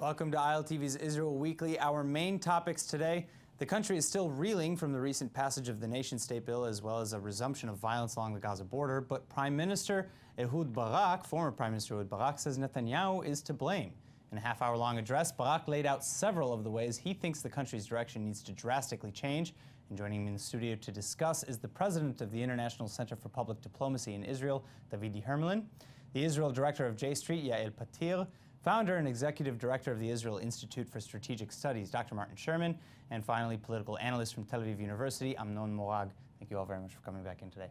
Welcome to ILTV's Israel Weekly. Our main topics today: the country is still reeling from the recent passage of the nation-state bill, as well as a resumption of violence along the Gaza border. But Prime Minister Ehud Barak, former Prime Minister Ehud Barak, says Netanyahu is to blame. In a half-hour-long address, Barak laid out several of the ways he thinks the country's direction needs to drastically change. And joining me in the studio to discuss is the president of the International Center for Public Diplomacy in Israel, Davidi Hermelin, the Israel director of J Street, Yael Patir, founder and executive director of the Israel Institute for Strategic Studies, Dr. Martin Sherman, and finally, political analyst from Tel Aviv University, Amnon Morag. Thank you all very much for coming back in today.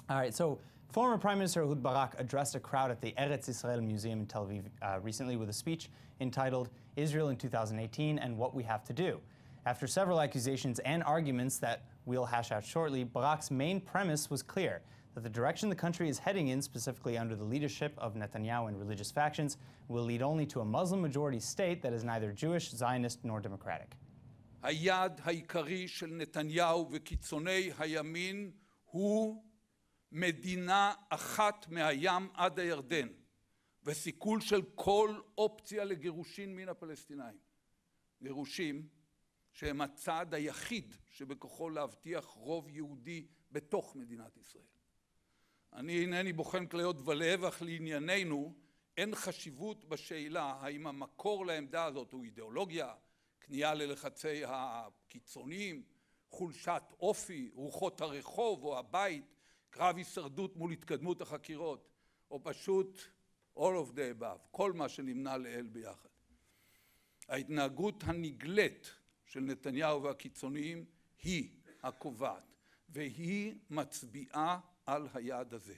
All right, so former Prime Minister Ehud Barak addressed a crowd at the Eretz Israel Museum in Tel Aviv recently with a speech entitled Israel in 2018 and What We Have to Do. After several accusations and arguments that we'll hash out shortly, Barak's main premise was clear: that the direction the country is heading in, specifically under the leadership of Netanyahu and religious factions, will lead only to a Muslim-majority state that is neither Jewish, Zionist, nor democratic. היעד העיקרי של נתניהו וקיצוני הימין הוא מדינה אחת מהים עד הירדן, וסיכול של כל אופציה לגירושין מן הפלסטינאים. גירושים שהם הצעד היחיד שבכוחו להבטיח רוב יהודי בתוך מדינת ישראל. אני אינני בוחן כליות ולב, אך לענייננו אין חשיבות בשאלה האם המקור לעמדה הזאת הוא אידיאולוגיה, כניעה ללחצי הקיצוניים, חולשת אופי, רוחות הרחוב או הבית, קרב הישרדות מול התקדמות החקירות, או פשוט all of the above, כל מה שנמנה לאל ביחד. ההתנהגות הנגלית של נתניהו והקיצוניים היא הקובעת, והיא מצביעה על היעד הזה.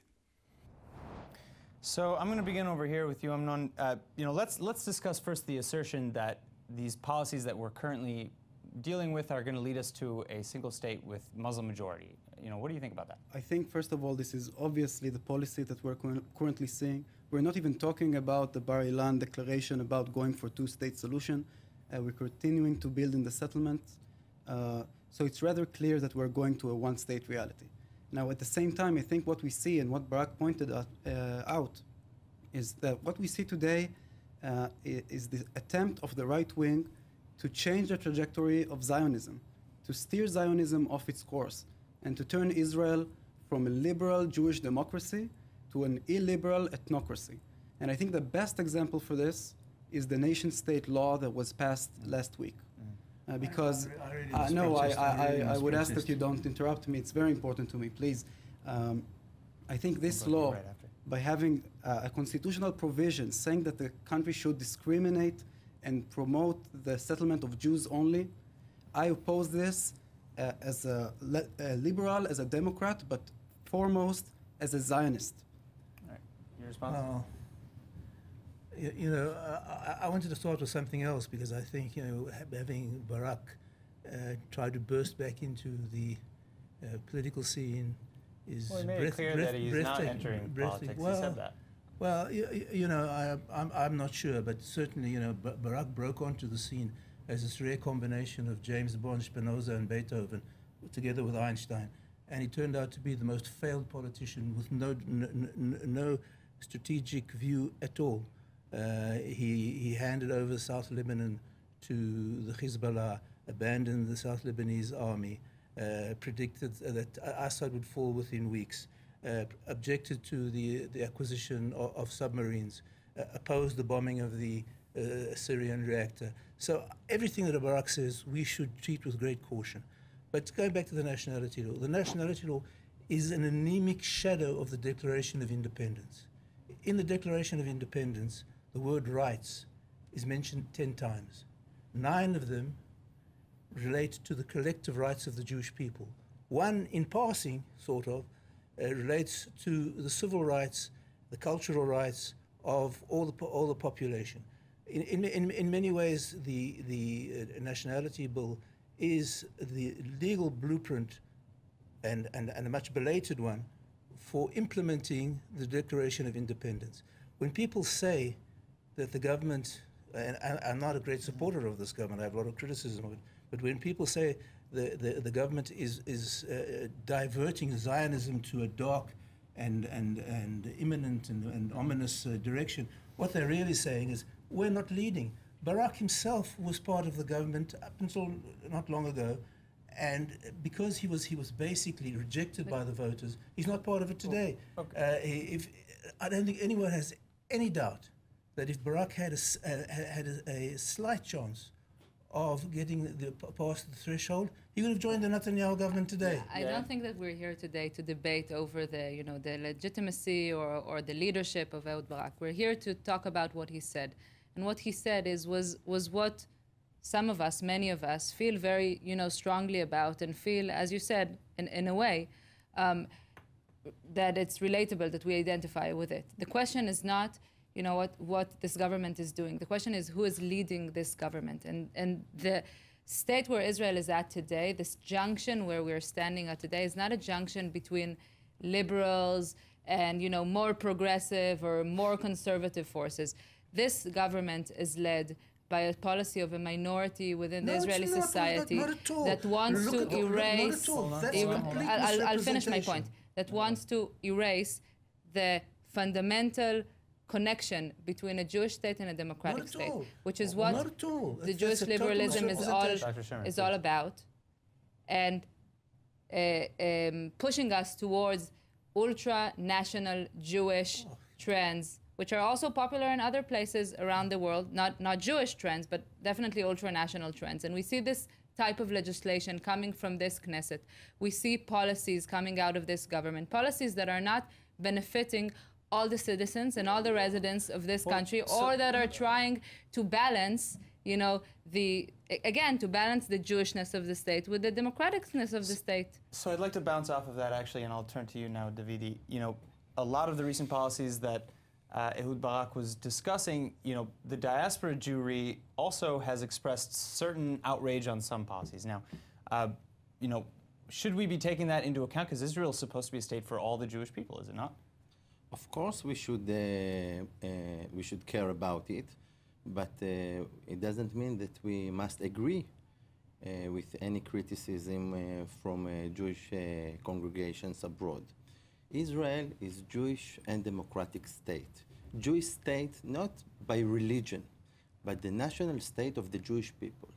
So I'm going to begin over here with you, Amnon. Let's discuss first the assertion that these policies that we're currently dealing with are going to lead us to a single state with Muslim majority. What do you think about that? I think, first of all, this is obviously the policy that we're currently seeing. We're not even talking about the Bar Ilan declaration about going for two-state solution. We're continuing to build in the settlement. So it's rather clear that we're going to a one-state reality. Now, at the same time, I think what we see and what Barak pointed out is that what we see today is the attempt of the right wing to change the trajectory of Zionism, to steer Zionism off its course, and to turn Israel from a liberal Jewish democracy to an illiberal ethnocracy. And I think the best example for this is the nation-state law that was passed last week. Because I would ask that you don't interrupt me. It's very important to me, please. I think this law, by having a constitutional provision saying that the country should discriminate and promote the settlement of Jews only, I oppose this as a liberal, as a Democrat, but foremost as a Zionist. All right. Your response? I wanted to start with something else, because I think, having Barak try to burst back into the political scene is well, he made it clear that he's not entering politics. He said that. Well, I'm not sure, but certainly, Barak broke onto the scene as this rare combination of James Bond, Spinoza, and Beethoven, together with Einstein, and he turned out to be the most failed politician with no strategic view at all. He handed over South Lebanon to the Hezbollah, abandoned the South Lebanese army, predicted that Assad would fall within weeks, objected to the acquisition of submarines, opposed the bombing of the Syrian reactor. So everything that Barak says we should treat with great caution. But going back to the nationality law, the nationality law is an anemic shadow of the Declaration of Independence. In the Declaration of Independence, the word rights is mentioned 10 times. 9 of them relate to the collective rights of the Jewish people. One, in passing, sort of, relates to the civil rights, the cultural rights of all the population. In many ways, the nationality bill is the legal blueprint, and a much belated one, for implementing the Declaration of Independence. When people say that the government, and I'm not a great supporter of this government, I have a lot of criticism of it, but when people say the government is diverting Zionism to a dark and imminent and ominous direction, what they're really saying is, we're not leading. Barak himself was part of the government up until not long ago, and because he was basically rejected by the voters, he's not part of it today. I don't think anyone has any doubt that if Barak had a slight chance of getting past the threshold, he would have joined the Netanyahu government today. I don't think that we're here today to debate over the legitimacy or the leadership of Ehud Barak. We're here to talk about what he said, and what he said was what some of us, many of us, feel very strongly about, and feel, as you said, in a way, that it's relatable, that we identify with it. The question is not what this government is doing. The question is who is leading this government. And the state where Israel is at today, this junction where we're standing at today, is not a junction between liberals and more progressive or more conservative forces. This government is led by a policy of a minority within the Israeli society that wants to erase... I'll finish my point. That wants to erase the fundamental connection between a Jewish state and a democratic state, which is what the Jewish liberalism is all about, and pushing us towards ultra-national Jewish trends, which are also popular in other places around the world, not Jewish trends, but definitely ultra-national trends. And we see this type of legislation coming from this Knesset. We see policies coming out of this government, policies that are not benefiting all the citizens and all the residents of this country, or that are trying to balance, to balance the Jewishness of the state with the democraticness of the state. So I'd like to bounce off of that, actually, and I'll turn to you now, Davidi. A lot of the recent policies that Ehud Barak was discussing, the diaspora Jewry also has expressed certain outrage on some policies. Now, should we be taking that into account? Because Israel is supposed to be a state for all the Jewish people, is it not? Of course, we should care about it, but it doesn't mean that we must agree with any criticism from Jewish congregations abroad. Israel is Jewish and democratic state. Jewish state not by religion, but the national state of the Jewish people.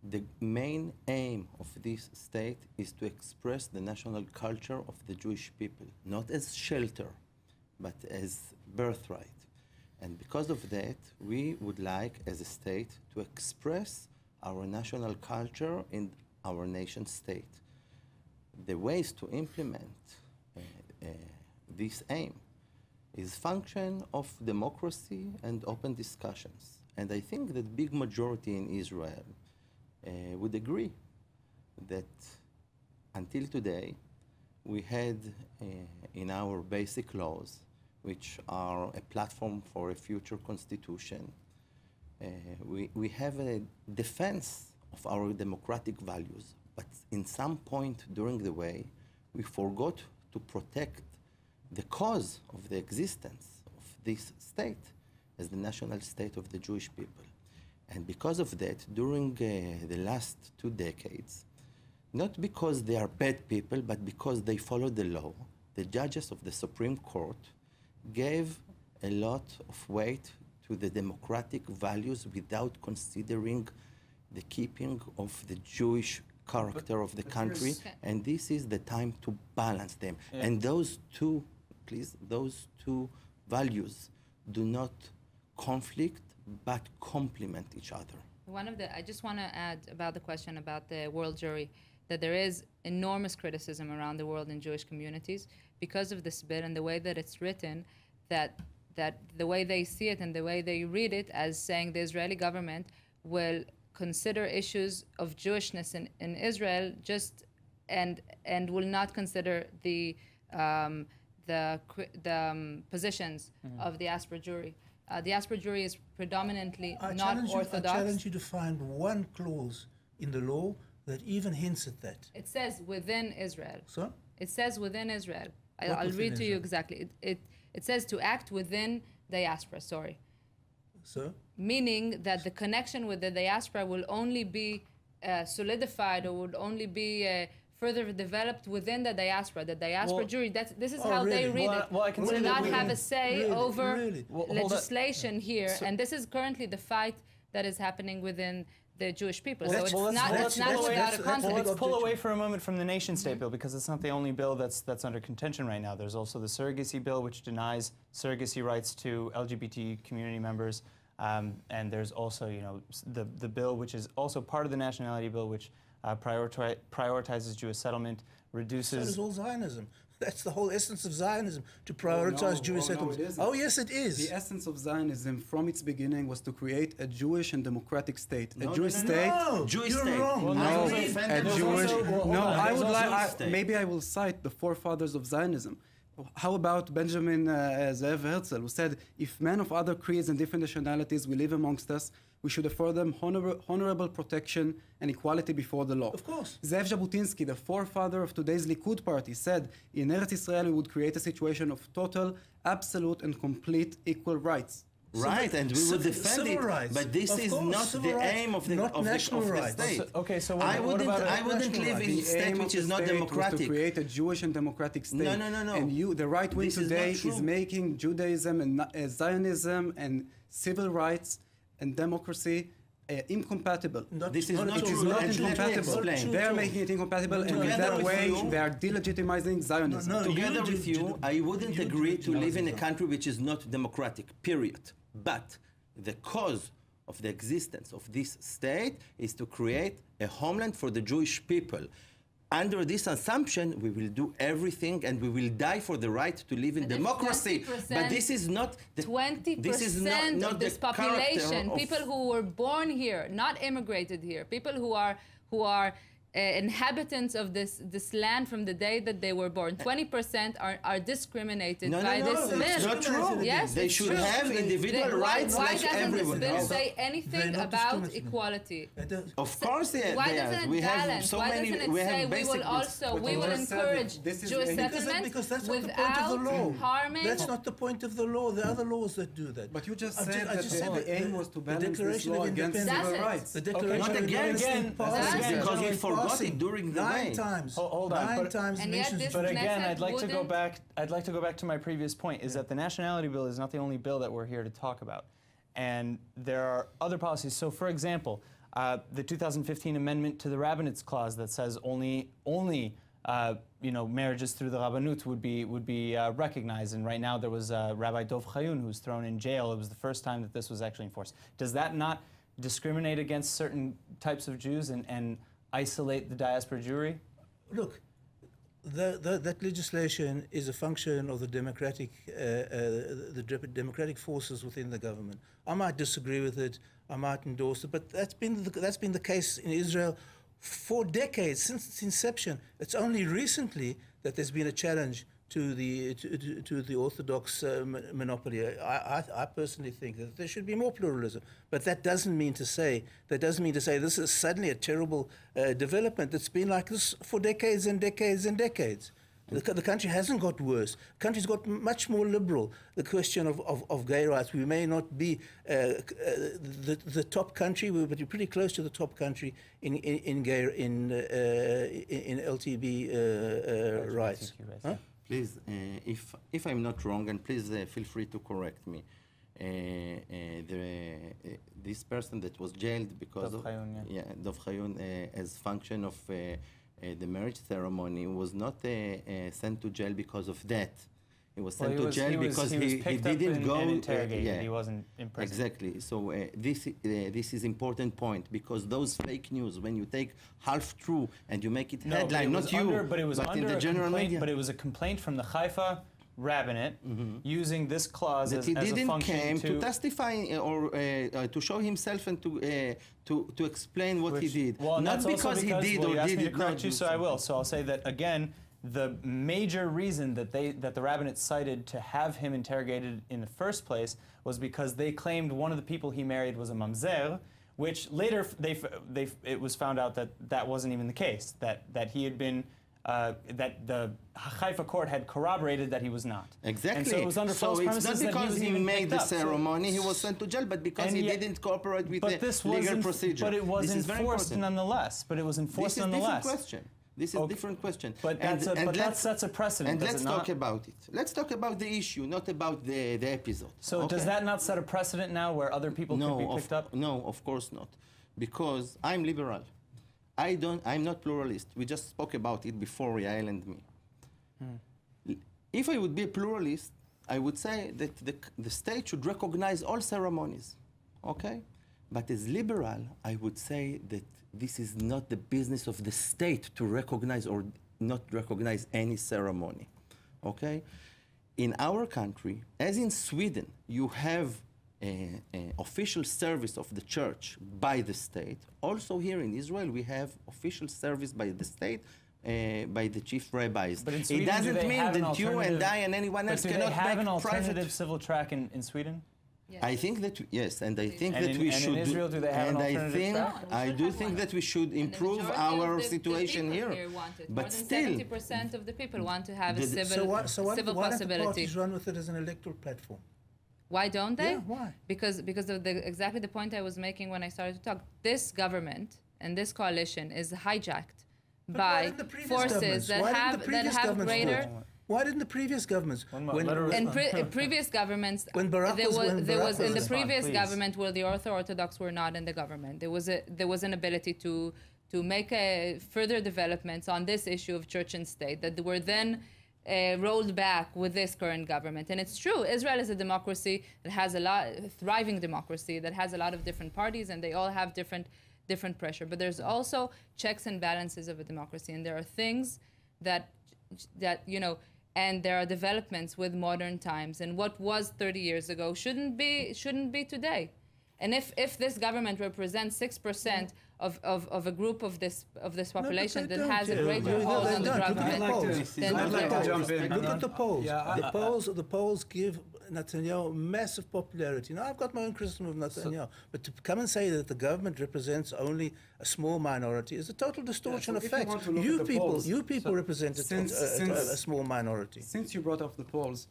The main aim of this state is to express the national culture of the Jewish people, not as shelter, but as birthright. And because of that, we would like, as a state, to express our national culture in our nation state. The ways to implement this aim is function of democracy and open discussions. And I think that big majority in Israel would agree that until today, we had in our basic laws, which are a platform for a future constitution, we have a defense of our democratic values, but in some point during the way, we forgot to protect the cause of the existence of this state as the national state of the Jewish people. And because of that, during the last 2 decades, not because they are bad people, but because they follow the law, the judges of the Supreme Court gave a lot of weight to the democratic values without considering the keeping of the Jewish character of the country, and this is the time to balance them. Yeah. And those two values do not conflict, but complement each other. I just want to add about the question about the world Jewry, that there is enormous criticism around the world in Jewish communities because of this bill and the way that it's written, that the way they see it and the way they read it as saying the Israeli government will consider issues of Jewishness in Israel and will not consider the positions of the diaspora Jewry. Diaspora Jewry is predominantly not Orthodox. I challenge you to find one clause in the law that even hints at that. It says within Israel. So? It says within Israel. I'll read to you exactly. It says to act within diaspora, So? Meaning that the connection with the diaspora will only be solidified or would only be further developed within the diaspora. The diaspora Jewry, this is how they read it. Well, I can will not have a say over Well, legislation here. And this is currently the fight that is happening within the Jewish people. Well, So it's not without a context. Let's pull away for a moment from the nation-state bill, because it's not the only bill that's under contention right now. There's also the surrogacy bill, which denies surrogacy rights to LGBT community members, and there's also, you know, the bill which is also part of the nationality bill, which prioritizes Jewish settlement, reduces. So is all Zionism. That's the whole essence of Zionism, to prioritize Jewish settlements. No, yes, it is. The essence of Zionism from its beginning was to create a Jewish and democratic state. No, a Jewish no, no, state. No, Jewish you're state. wrong. Well, No, no, a Jewish. No, I would like. state. Maybe I will cite the forefathers of Zionism. How about Benjamin Zev Herzl, who said, if men of other creeds and different nationalities will live amongst us, we should afford them honorable protection and equality before the law. Of course. Zev Jabotinsky, the forefather of today's Likud party, said, in Eretz Israel we would create a situation of total, absolute and complete equal rights. Right, and we would defend it, rights. but this Of is course, not civil the rights, aim of the national rights. state. Okay, so I what about I wouldn't live in a The state aim which of is the not state was democratic. to create a Jewish and democratic state. No. And the right wing This is today not true. is making Judaism and Zionism and civil rights and democracy incompatible. This is not It is true. not And let me incompatible. explain. They are making it incompatible, and in Together that with way, you- they are delegitimizing Zionism. No, Together you with do- you, I wouldn't you agree do- to live in a no. country which is not democratic, period. But the cause of the existence of this state is to create a homeland for the Jewish people. Under this assumption, we will do everything and we will die for the right to live in But if democracy. 20%, But this is not the 20% this is not of this the character population, of- people who were born here, not immigrated here, people who are inhabitants of this land from the day that they were born. 20% are discriminated by this bill. That's not true. Yes, They it's should true. have individual rights why like doesn't everyone this bill else. say anything They're not about discriminating. equality? Of course, Why they doesn't are. it We have balance? so Why many. doesn't it We say have we basic. will also But we you will just said that encourage this is Jewish a- settlement Because that's not the point without of the law. harming? That's not the point of the law. There are other laws that do that. But you just I said I that said the aim was to the balance this Declaration law of against Independence. civil That's it. rights. The Declaration Not of again, Independence passed because we forgot it during the nine way. times. Hold on, Nine but- times And yet nations. this But again, Knesset I'd like to go wouldn't- back. I'd like to go back to my previous point: is that the nationality bill is not the only bill that we're here to talk about, and there are other policies. So, for example, the 2015 amendment to the Rabbinates clause that says only marriages through the Rabbanut would be recognized. And right now there was Rabbi Dov Chayun who's thrown in jail. It was the first time that this was actually enforced. Does that not discriminate against certain types of Jews and isolate the diaspora Jewry? Look, that legislation is a function of the democratic forces within the government. I might disagree with it, I might endorse it, but that's been the case in Israel for decades, since its inception. It's only recently that there's been a challenge to the Orthodox monopoly. I personally think that there should be more pluralism, but that doesn't mean to say this is suddenly a terrible development. It's been like this for decades and decades and decades. The country hasn't got worse. The country's got much more liberal. The question of gay rights, we may not be the top country, but we're pretty close to the top country in LTB rights. Huh? Please, if I'm not wrong, and please feel free to correct me. This person that was jailed because Dov Chayun, yeah, Dov Chayun, as function of the marriage ceremony, was not sent to jail because of that. He was sent to jail because he didn't go. And interrogated. Yeah. He wasn't in prison. Exactly. So this is important point, because those fake news, when you take half true and you make it No, headline, but it was not you, under, but it was but under in the a general complaint. media. But it was a complaint from the Haifa rabbinate using this clause That as he a didn't function came to testify or to show himself and to explain what he did. Well, not that's also because he did well, or you asked did me to it not. correct you, so I will. So I'll say that again. The major reason that the rabbinate cited to have him interrogated in the first place was because they claimed one of the people he married was a mamzer, which later it was found out that wasn't even the case. That he had been that the Haifa court had corroborated that he was not. Exactly. And so it was under false it's not premises that because was he even made picked the up. ceremony, he was sent to jail, but because And he yet- didn't cooperate with But the this legal was procedure. But it was This is very enforced important. nonetheless. But it was enforced This is a nonetheless. different question. This is a different question. But that sets a precedent, And does let's it not? talk about it. Let's talk about the issue, not about the episode. So does that not set a precedent now where other people could be picked up? No, of course not. Because I'm liberal. I'm not pluralist. We just spoke about it before, Yael and me. If I would be a pluralist, I would say that the state should recognize all ceremonies, okay? But as liberal, I would say that this is not the business of the state to recognize or not recognize any ceremony, okay? In our country, as in Sweden, you have an official service of the church by the state. Also here in Israel, we have official service by the state, by the chief rabbis. But in Sweden, it doesn't mean that you and I and anyone else cannot do they have an alternative private civil track in Sweden? Yes. I think that yes, and I think And that in- we and in should. Israel, do they have an and I alternative think track? No, we I should do have think one. that we should And the improve majority our of the situation people here. want it. But More than still, 70% of the people want to have a the- civil, why civil don't the possibility. parties run with it as an electoral platform? Why don't they? Yeah, why? Because of exactly the point I was making when I started to talk. This government and this coalition is hijacked But why by didn't the previous forces governments- that why didn't have the previous governments do greater. it? Why didn't the previous governments? In previous governments, When Barack there was- was, when there Barack was in the was- previous Please. government where the Orthodox were not in the government. There was an ability to make further developments on this issue of church and state that were then rolled back with this current government. And it's true, Israel is a democracy that has a thriving democracy that has a lot of different parties, and they all have different pressure. But there's also checks and balances of a democracy, and there are things that and there are developments with modern times, and what was 30 years ago shouldn't be today. And if this government represents 6% of a group of this population they that don't. has a Yeah, greater they hold don't. on the Look at the government, polls. then I'd like to jump in. Look at the polls. Yeah, The polls give Netanyahu massive popularity. Now, I've got my own criticism of Netanyahu, but to come and say that the government represents only a small minority is a total distortion so of if you facts. want to look at the polls, You people represent a small minority. Since you brought up the polls,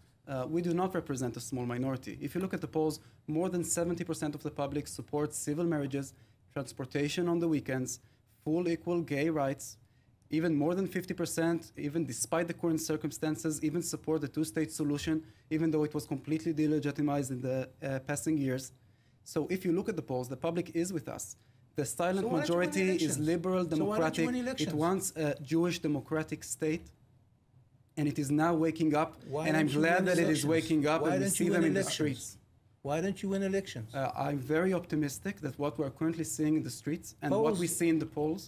we do not represent a small minority. If you look at the polls, more than 70% of the public supports civil marriages, transportation on the weekends, full equal gay rights. Even more than 50%, even despite the current circumstances, even support the two-state solution, even though it was completely delegitimized in the passing years. So if you look at the polls, the public is with us. The silent So why don't you win majority is elections? liberal, So why don't you win democratic. It elections? wants a Jewish democratic state, and it is now waking up. Why And I'm don't you glad win that it is elections? waking up, Why and we don't see you them win in the elections? streets. Why don't you win elections? I'm very optimistic that what we're currently seeing in the streets and what we Polls- see in the polls,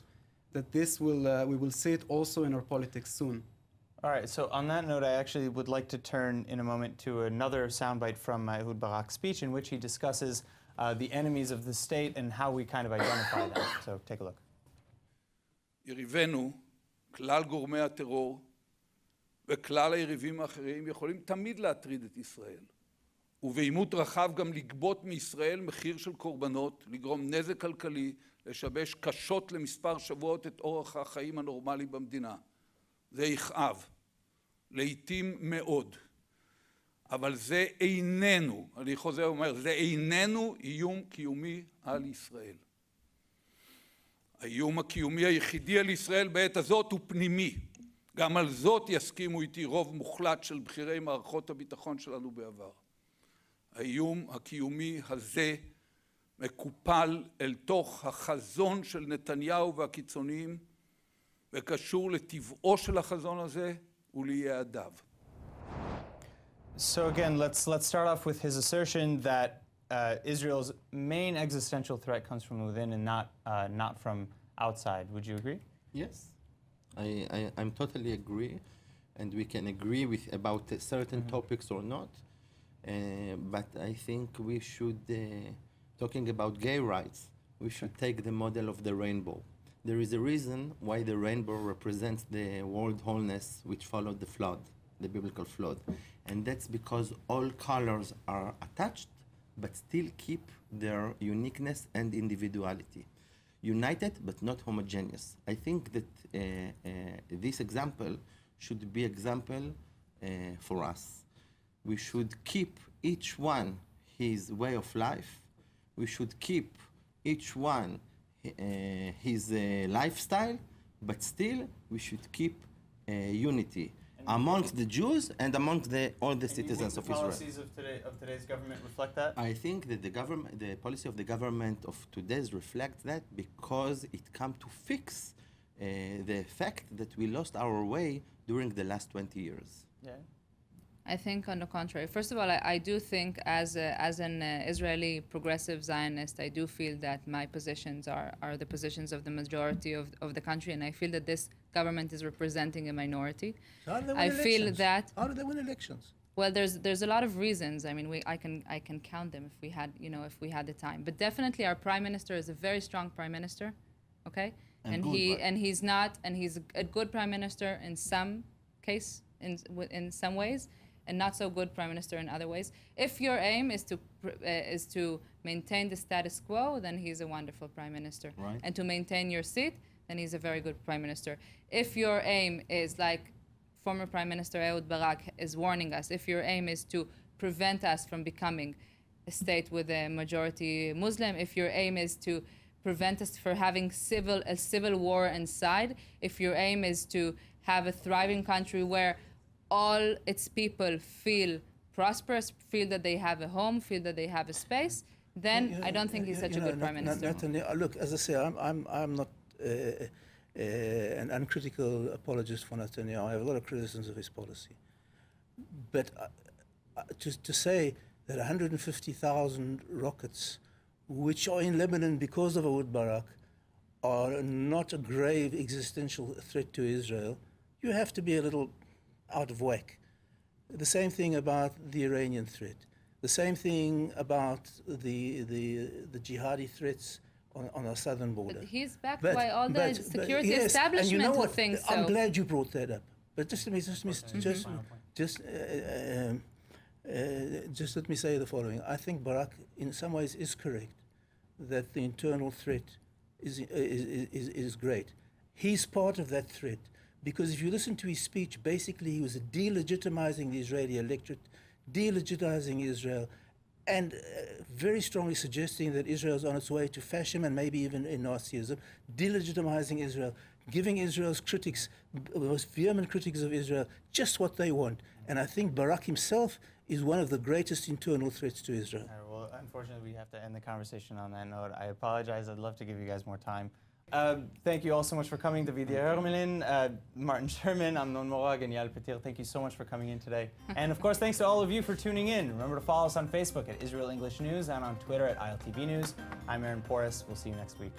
that this will we will see it also in our politics soon. All right, so on that note, I actually would like to turn in a moment to another soundbite from Ehud Barak's speech in which he discusses the enemies of the state and how we kind of identify them. So take a look. יריבינו, כלל גורמי הטרור וכלל היריבים האחרים יכולים תמיד להטריד את ישראל. ובעימות רחב גם לגבות מישראל מחיר של קורבנות, לגרום נזק כלכלי, לשבש קשות למספר שבועות את אורח החיים הנורמלי במדינה. זה יכאב, לעתים מאוד. אבל זה איננו, אני חוזר ואומר, זה איננו איום קיומי על ישראל. האיום הקיומי היחידי על ישראל בעת הזאת הוא פנימי. גם על זאת יסכימו איתי רוב מוחלט של בכירי מערכות הביטחון שלנו בעבר. האיום הקיומי הזה מקופל אל תוך החזון של נתניהו והקיצוניים וקשור לטבעו של החזון הזה וליעדיו. So again, let's start off with his assertion that Israel's main existential threat comes from within and not from outside. Would you agree? Yes, I'm totally agree, and we can agree with about certain topics or not. But I think we should, talking about gay rights, we should take the model of the rainbow. There is a reason why the rainbow represents the world wholeness which followed the flood, the biblical flood. And that's because all colors are attached, but still keep their uniqueness and individuality. United, but not homogeneous. I think that this example should be example for us. We should keep each one his way of life. We should keep each one his lifestyle, but still we should keep unity amongst the Jews and amongst all the citizens of Israel. Policies of today's government reflect that? I think that the policy of the government of today reflects that because it comes to fix the fact that we lost our way during the last 20 years. Yeah. I think on the contrary. First of all, I do think as an Israeli progressive Zionist, I do feel that my positions are the positions of the majority of the country, and I feel that this government is representing a minority. So how do they win I elections? feel that. How do they win elections? Well, there's a lot of reasons. I mean, I can count them if we had the time. But definitely, our prime minister is a very strong prime minister, okay? And he's a good prime minister in some case, in some ways, and not so good prime minister in other ways. If your aim is to maintain the status quo, then he's a wonderful prime minister. Right. And to maintain your seat, then he's a very good prime minister. If your aim is like former Prime Minister Ehud Barak is warning us, if your aim is to prevent us from becoming a state with a majority Muslim, if your aim is to prevent us from having a civil war inside, if your aim is to have a thriving country where all its people feel prosperous, feel that they have a home, feel that they have a space, then I don't think he's such a good prime minister. Look, as I say, I'm not an uncritical apologist for Netanyahu. I have a lot of criticisms of his policy. But to say that 150,000 rockets, which are in Lebanon because of Ehud Barak, are not a grave existential threat to Israel, you have to be a little out of whack. The same thing about the Iranian threat. The same thing about the jihadi threats on our southern border. But he's backed by all the security establishment and you know what? who thinks so. I'm glad you brought that up. But just let me say the following. I think Barak, in some ways, is correct that the internal threat is great. He's part of that threat. Because if you listen to his speech, basically he was delegitimizing the Israeli electorate, delegitimizing Israel, and very strongly suggesting that Israel is on its way to fascism and maybe even in Nazism, delegitimizing Israel, giving Israel's critics, the most vehement critics of Israel, just what they want. And I think Barak himself is one of the greatest internal threats to Israel. All right, well, unfortunately, we have to end the conversation on that note. I apologize. I'd love to give you guys more time. Thank you all so much for coming. David Hermelin, Martin Sherman, Amnon Morag, and Yael Petir. Thank you so much for coming in today. And of course, thanks to all of you for tuning in. Remember to follow us on Facebook at Israel English News and on Twitter at ILTV News. I'm Aaron Porras. We'll see you next week.